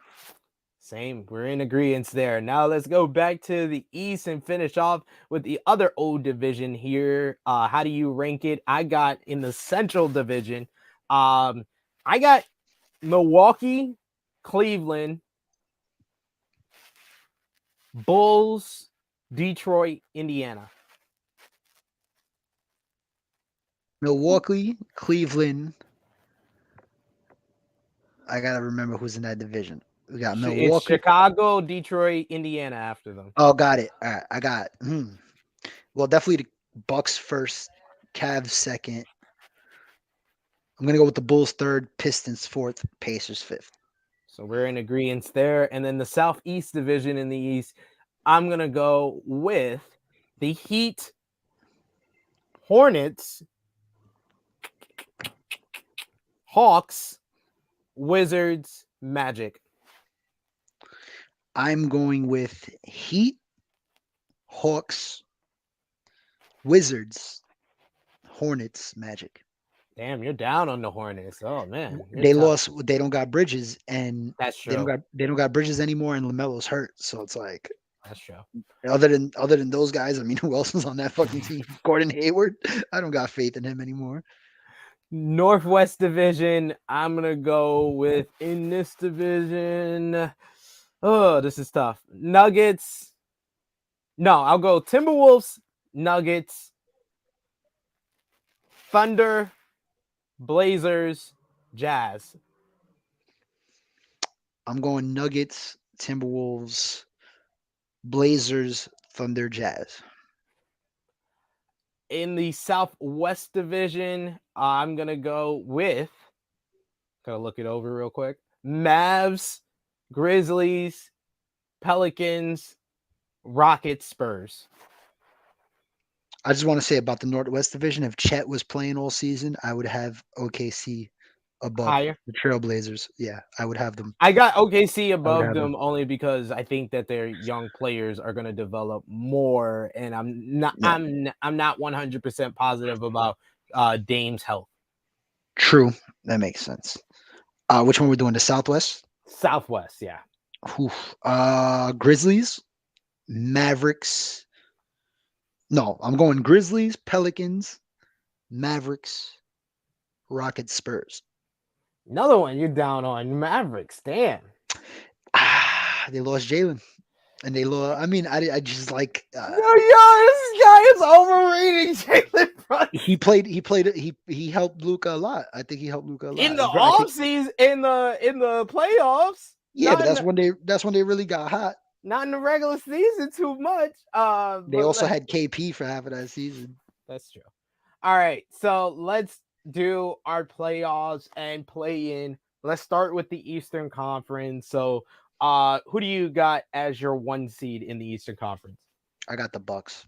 Same. We're in agreement there. Now let's go back to the East and finish off with the other old division here. How do you rank it? I got in the Central Division. I got Milwaukee, Cleveland, Bulls, Detroit, Indiana. Milwaukee, Cleveland. I gotta remember who's in that division. We got It's Milwaukee. Chicago, Detroit, Indiana after them. Oh, got it. All right, I got. Well, definitely the Bucks first, Cavs second. I'm gonna go with the Bulls third, Pistons fourth, Pacers fifth. So we're in agreement there. And then the Southeast Division in the East, I'm going to go with the Heat, Hornets, Hawks, Wizards, Magic. I'm going with Heat, Hawks, Wizards, Hornets, Magic. Damn, you're down on the Hornets. Oh man, you're They tough. lost. They don't got Bridges, and That's they don't true. got they don't got Bridges anymore, and Lamelo's hurt. So it's like That's true. other than those guys. I mean, who else was on that fucking team? Gordon Hayward. I don't got faith in him anymore. Northwest Division, I'm going to go with in this division. Oh, this is tough. Nuggets. No, I'll go Timberwolves, Nuggets, Thunder, Blazers, Jazz. I'm going Nuggets, Timberwolves, Blazers, Thunder, Jazz. In the Southwest Division, I'm going to go with, gotta look it over real quick, Mavs, Grizzlies, Pelicans, Rockets, Spurs. I just want to say about the Northwest Division, if Chet was playing all season, I would have OKC above Higher. the Trailblazers. Yeah, I would have them. I got OKC I would above have them. them only because I think that their young players are going to develop more, and I'm not Yeah, I'm not 100% positive about Dame's health. true. That makes sense. Which one we're doing? The Southwest? Southwest, yeah. Oof. Grizzlies, Mavericks. No, I'm going Grizzlies, Pelicans, Mavericks, Rockets, Spurs. Another one you're down on, Mavericks. Damn. They lost Jalen, and they lost. I mean, I just like Yo, this guy is overrating Jalen Brunson. he helped Luca a lot. I think he helped Luca a In lot. the I think offseason, in the playoffs. yeah, but that's when they really got hot. Not in the regular season too much. They But also had KP for half of that season. that's true. All right, so let's do our playoffs and play in. Let's start with the Eastern Conference. So, who do you got as your 1 seed in the Eastern Conference? I got the Bucks.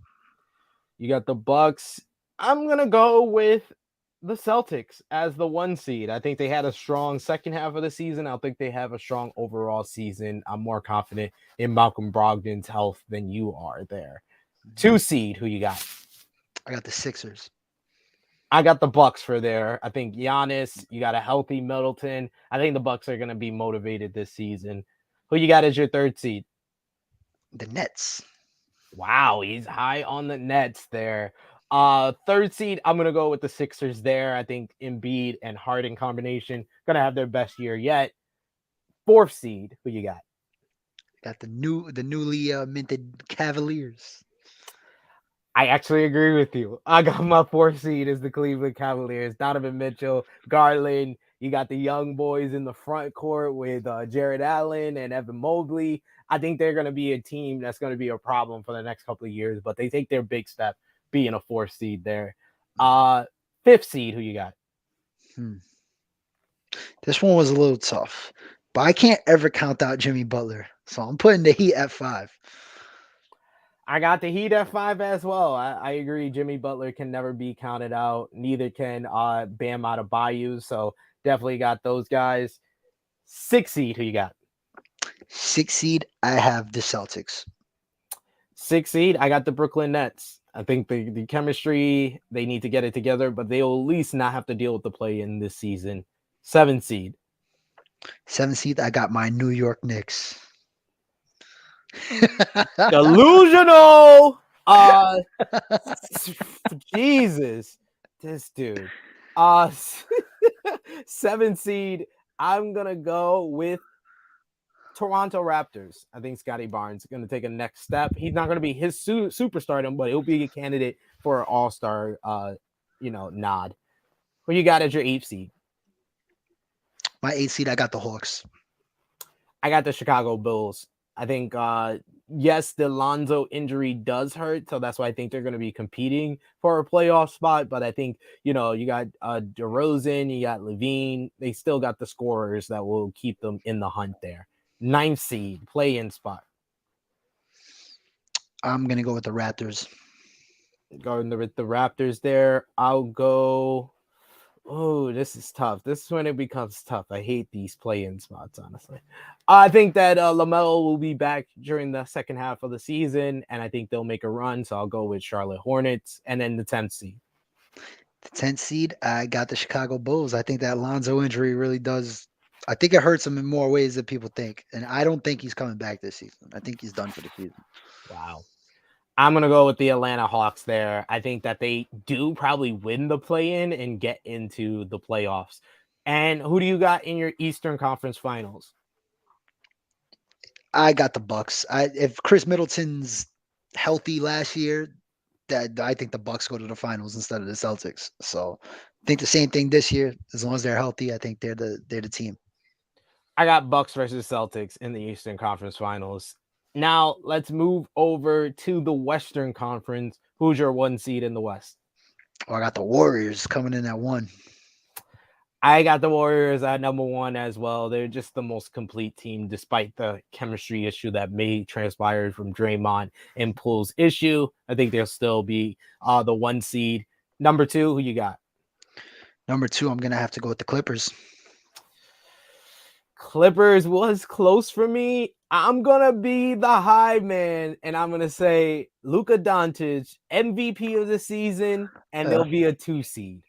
You got the Bucks. I'm gonna go with the Celtics as the 1 seed. I think they had a strong second half of the season. I think they have a strong overall season. I'm more confident in Malcolm Brogdon's health than you are there. 2 seed, who you got? I got the Sixers. I got the Bucks for there. I think Giannis, you got a healthy Middleton. I think the Bucks are gonna be motivated this season. Who you got as your 3rd seed? The Nets. Wow, he's high on the Nets there. 3rd seed, I'm gonna go with the Sixers there. I think Embiid and Harden combination gonna have their best year yet. 4th seed, who you got? Got the newly minted Cavaliers. I actually agree with you. I got my 4th seed as the Cleveland Cavaliers. Donovan Mitchell, Garland. You got the young boys in the front court with Jared Allen and Evan Mobley. I think they're going to be a team that's going to be a problem for the next couple of years, but they take their big step being a 4th seed there. 5th seed, who you got? Hmm. This one was a little tough, but I can't ever count out Jimmy Butler, so I'm putting the Heat at 5. I got the Heat at 5 as well. I agree. Jimmy Butler can never be counted out. Neither can Bam Adebayo. So definitely got those guys. 6th seed, who you got? 6 seed, I have the Celtics. 6th seed, I got the Brooklyn Nets. I think the chemistry, they need to get it together, but they'll at least not have to deal with the play in this season. 7th seed. 7 seed, I got my New York Knicks. Delusional. Jesus. This dude. 7th seed, I'm gonna go with Toronto Raptors. I think Scotty Barnes is going to take a next step. He's not going to be his superstardom, but he'll be a candidate for an all-star, nod. Who you got as your 8th seed? My 8 seed, I got the Hawks. I got the Chicago Bulls. I think, yes, the Lonzo injury does hurt, so that's why I think they're going to be competing for a playoff spot. But I think, you got DeRozan, you got Levine. They still got the scorers that will keep them in the hunt there. 9th seed, play-in spot. I'm going to go with the Raptors. Going with the Raptors there. I'll go. Oh, this is tough. This is when it becomes tough. I hate these play-in spots, honestly. I think that LaMelo will be back during the second half of the season, and I think they'll make a run. So I'll go with Charlotte Hornets, and then the 10th seed. The 10th seed, I got the Chicago Bulls. I think that Lonzo injury really does. I think it hurts him in more ways than people think. And I don't think he's coming back this season. I think he's done for the season. Wow. I'm going to go with the Atlanta Hawks there. I think that they do probably win the play-in and get into the playoffs. And who do you got in your Eastern Conference Finals? I got the Bucks. If Chris Middleton's healthy last year, that I think the Bucks go to the finals instead of the Celtics. So I think the same thing this year. As long as they're healthy, I think they're the team. I got Bucks versus Celtics in the Eastern Conference Finals. Now let's move over to the Western Conference. Who's your 1 seed in the West? Oh, I got the Warriors coming in at 1. I got the Warriors at number 1 as well. They're just the most complete team, despite the chemistry issue that may transpire from Draymond and Poole's issue. I think they'll still be the 1 seed. Number 2, who you got? Number 2, I'm gonna have to go with the Clippers. Clippers was close for me. I'm gonna be the high man, and I'm gonna say Luka Doncic, MVP of the season, and they'll be a 2 seed.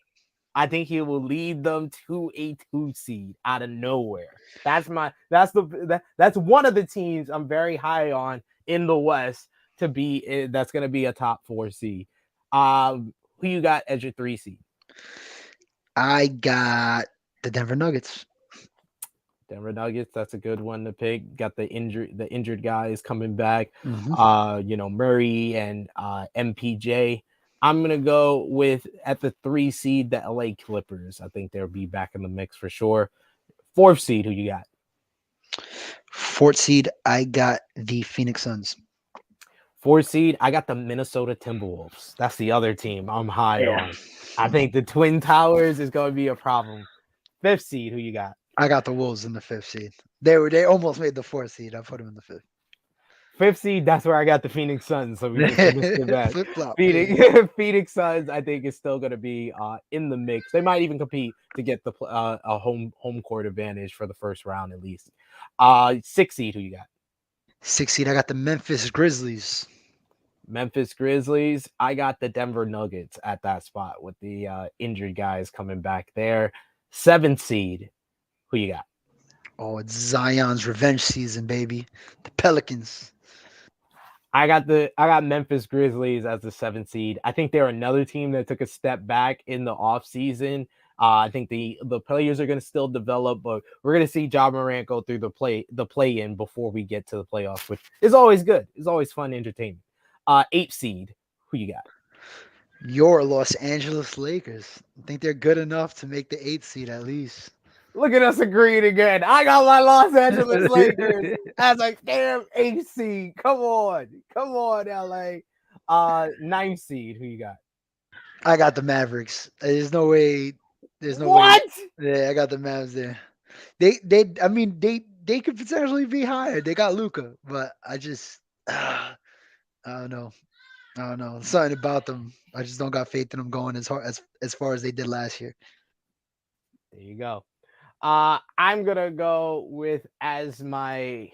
I think he will lead them to a 2 seed out of nowhere. That's one of the teams I'm very high on in the West to be. That's gonna be a top 4 seed. Who you got as your 3 seed? I got the Denver Nuggets. Denver Nuggets, that's a good one to pick. Got the injured guys coming back. Murray and MPJ. I'm gonna go with at the 3 seed the LA Clippers. I think they'll be back in the mix for sure. 4th seed, who you got? Fourth seed, I got the Phoenix Suns. 4th seed, I got the Minnesota Timberwolves. That's the other team I'm high Yeah. on. I think the Twin Towers is going to be a problem. 5th seed, who you got? I got the Wolves in the fifth seed. They almost made the fourth seed. I put them in the fifth. 5th seed, that's where I got the Phoenix Suns. So we missed it back. Flip flop. Phoenix, Phoenix Suns, I think, is still going to be in the mix. They might even compete to get the a home court advantage for the first round at least. 6th seed, who you got? Sixth seed, I got the Memphis Grizzlies. Memphis Grizzlies. I got the Denver Nuggets at that spot with the injured guys coming back there. 7th seed, who you got? Oh, it's Zion's revenge season, baby. The Pelicans. I got Memphis Grizzlies as the 7th seed. I think they're another team that took a step back in the offseason. I think the players are going to still develop, but we're going to see Ja Morant go through the play in before we get to the playoffs, which is always good. It's always fun entertainment. 8th seed, who you got? Your Los Angeles Lakers. I think they're good enough to make the eighth seed at least. Look at us agreeing again. I got my Los Angeles Lakers as a damn 8th seed. Come on, LA. 9th seed, who you got? I got the Mavericks. There's no way. There's no way. What? Yeah, I got the Mavs there. I mean, they could potentially be higher. They got Luca, but I just, I don't know. I don't know. Something about them. I just don't got faith in them going as far as they did last year. There you go. I'm gonna go with as my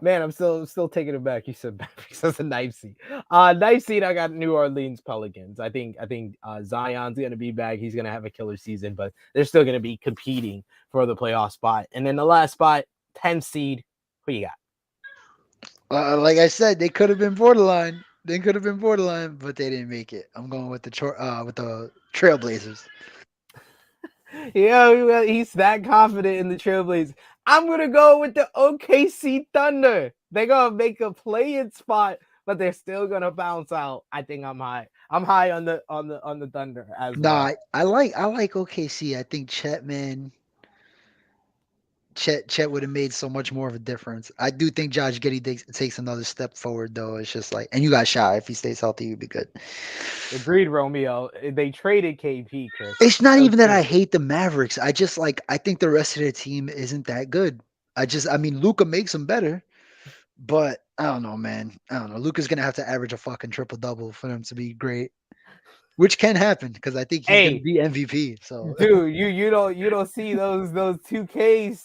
man. I'm still taking it back. You said Mavericks as a 9th seed. 9th seed, I got New Orleans Pelicans. I think Zion's gonna be back. He's gonna have a killer season, but they're still gonna be competing for the playoff spot. And then the last spot, 10th seed. Who you got? Like I said, they could have been borderline. They could have been borderline, but they didn't make it. I'm going with the Trailblazers. Yeah, he's that confident in the Trailblazers. I'm gonna go with the OKC Thunder. They're gonna make a play-in spot, but they're still gonna bounce out. I think I'm high. I'm high on the Thunder as Nah, well. I like OKC. I think Chet would have made so much more of a difference. I do think Josh Giddey takes another step forward though. It's just like, and you got Shy. If he stays healthy, you'd be good. Agreed, Romeo. They traded KP, Chris. It's not Those even that I two- hate the Mavericks. I think the rest of their team isn't that good. I mean, Luca makes them better, but I don't know, man. I don't know. Luca's gonna have to average a fucking triple double for them to be great, which can happen because I think he's gonna Hey, be MVP. So dude, you don't see those 2K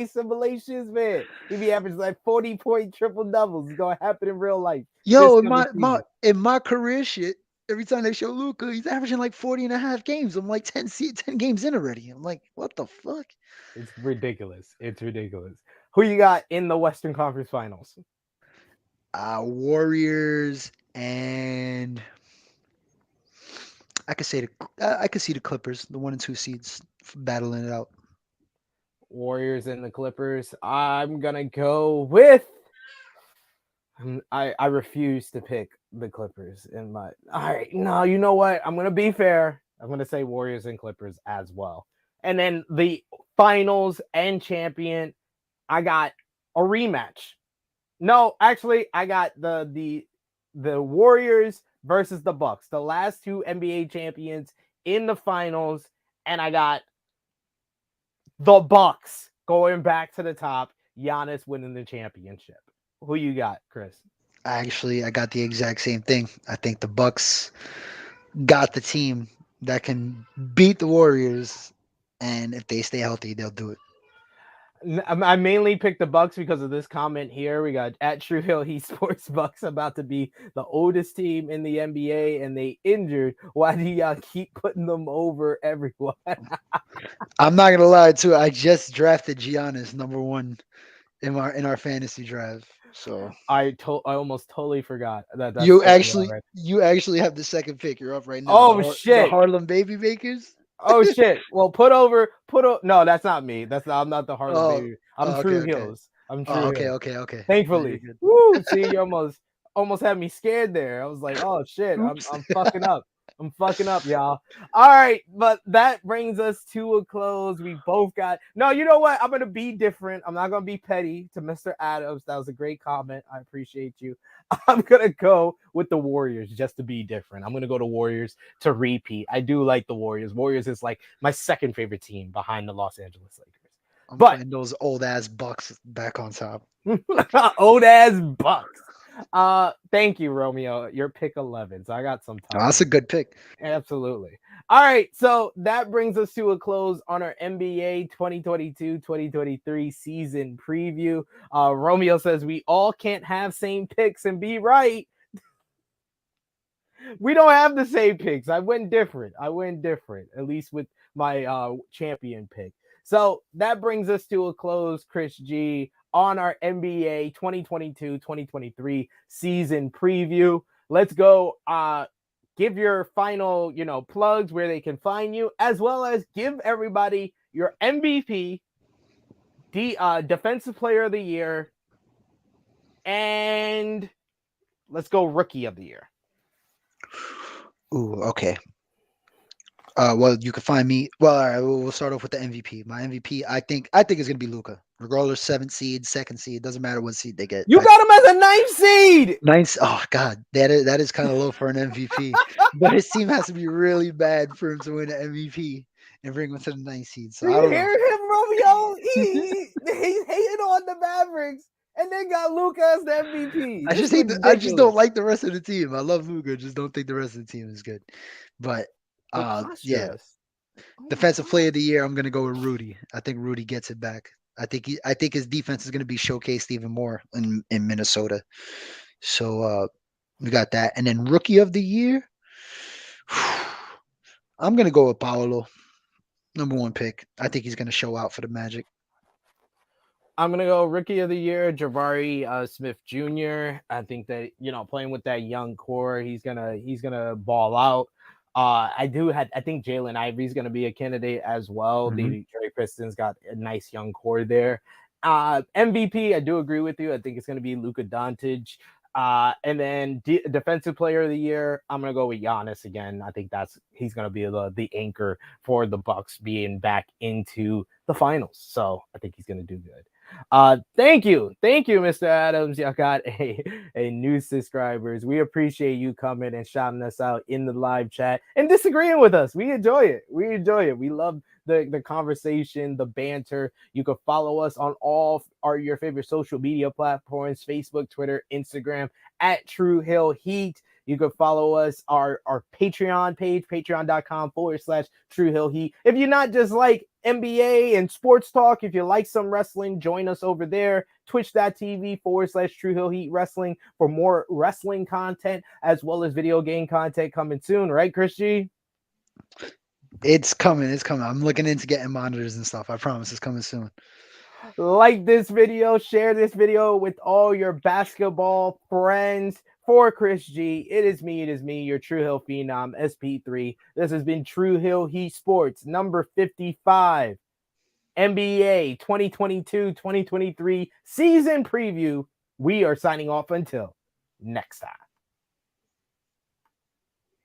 simulations, man. He be averaging like 40-point triple doubles. It's gonna happen in real life this yo, in coming my season. in my career shit, every time they show Luca, he's averaging like 40 and a half games. I'm like 10 games in already. I'm like, what the fuck? It's ridiculous. It's ridiculous. Who you got in the Western Conference Finals? Warriors and I could see the Clippers, the 1 and 2 seeds, battling it out. Warriors and the Clippers. I'm gonna go with. I refuse to pick the Clippers in my. All right, no, you know what? I'm gonna be fair. I'm gonna say Warriors and Clippers as well. And then the finals and champion, I got a rematch. No, actually, I got the Warriors versus the Bucks, the last two NBA champions in the finals, and I got the Bucks going back to the top. Giannis winning the championship. Who you got, Chris? I got the exact same thing. I think the Bucks got the team that can beat the Warriors, and if they stay healthy, they'll do it. I mainly picked the Bucks because of this comment here. We got at True Hill He Sports Bucks about to be the oldest team in the NBA, and they injured. Why do y'all keep putting them over everyone? I'm not gonna lie too. I just drafted Giannis #1 in our fantasy draft. So I almost totally forgot that that's you started actually already. you actually have the second pick. You're up right now. Oh The shit! Harlem Baby Bakers. Oh shit! Well, No, that's not me. That's not. I'm not the Harlem Oh, Baby. I'm okay, True okay. Hills. I'm Oh, True okay, Hills. okay, okay. No, you're Thankfully, good. woo! See, you almost had me scared there. I was like, oh shit, I'm Oops. I'm fucking up. I'm fucking up, y'all. All right, but that brings us to a close. We both got no. You know what? I'm gonna be different. I'm not gonna be petty to Mr. Adams. That was a great comment. I appreciate you. I'm gonna go with the Warriors just to be different. I'm gonna go to Warriors to repeat. I do like the Warriors. Warriors is like my second favorite team behind the Los Angeles Lakers. I'm But putting those old ass Bucks back on top. old ass Bucks. Thank you, Romeo. Your pick 11. So I got some Oh, time. that's a good pick. Absolutely. All right. So that brings us to a close on our NBA 2022-2023 season preview. Romeo says we all can't have same picks and be right. We don't have the same picks. I went different. At least with my champion pick. So that brings us to a close, Chris G, on our NBA 2022-2023 season preview. Let's go give your final, plugs where they can find you, as well as give everybody your MVP, defensive player of the year, and let's go rookie of the year. Ooh, okay. Well, you can find me. Well, all right. We'll start off with the MVP. My MVP, I think it's gonna be Luca. Regardless, seventh seed, second seed, doesn't matter what seed they get. You got him as a ninth seed. Ninth. Oh God, that is kind of low for an MVP. But his team has to be really bad for him to win an MVP and bring him to the ninth seed. So Do I you don't know. hear him, Romeo? He's hating on the Mavericks and then got Luka as the MVP. I This just is hate. I just don't ridiculous. like the rest of the team. I love Luca, just don't think the rest of the team is good. But yeah, Preposterous. Oh my defensive player god. of the year. I'm gonna go with Rudy. I think Rudy gets it back. I think his defense is gonna be showcased even more in Minnesota. So we got that, and then rookie of the year. I'm gonna go with Paolo, number one pick. I think he's gonna show out for the Magic. I'm gonna go rookie of the year, Jabari Smith Jr. I think that playing with that young core, he's gonna ball out. I think Jalen Ivory's gonna be a candidate as well. The Hmm. Detroit Pistons got a nice young core there. MVP, I do agree with you. I think it's gonna be Luka Doncic. And then defensive player of the year, I'm gonna go with Giannis again. I think he's gonna be the anchor for the Bucks being back into the finals. So I think he's gonna do good. Thank you, Mr. Adams. Y'all got a new subscribers. We appreciate you coming and shouting us out in the live chat and disagreeing with us. We enjoy it. We love the conversation, the banter. You can follow us on all your favorite social media platforms: Facebook, Twitter, Instagram at True Hill Heat. You can follow us, our Patreon page, patreon.com/True Hill Heat. If you're not just like NBA and sports talk, if you like some wrestling, join us over there. Twitch.tv/True Hill Heat Wrestling for more wrestling content, as well as video game content coming soon. Right, Chris G? It's coming. It's coming. I'm looking into getting monitors and stuff. I promise it's coming soon. Like this video, share this video with all your basketball friends. For Chris G, it is me, your True Hill Phenom, SP3. This has been True Hill Heat Sports, number 55, NBA 2022-2023 season preview. We are signing off until next time.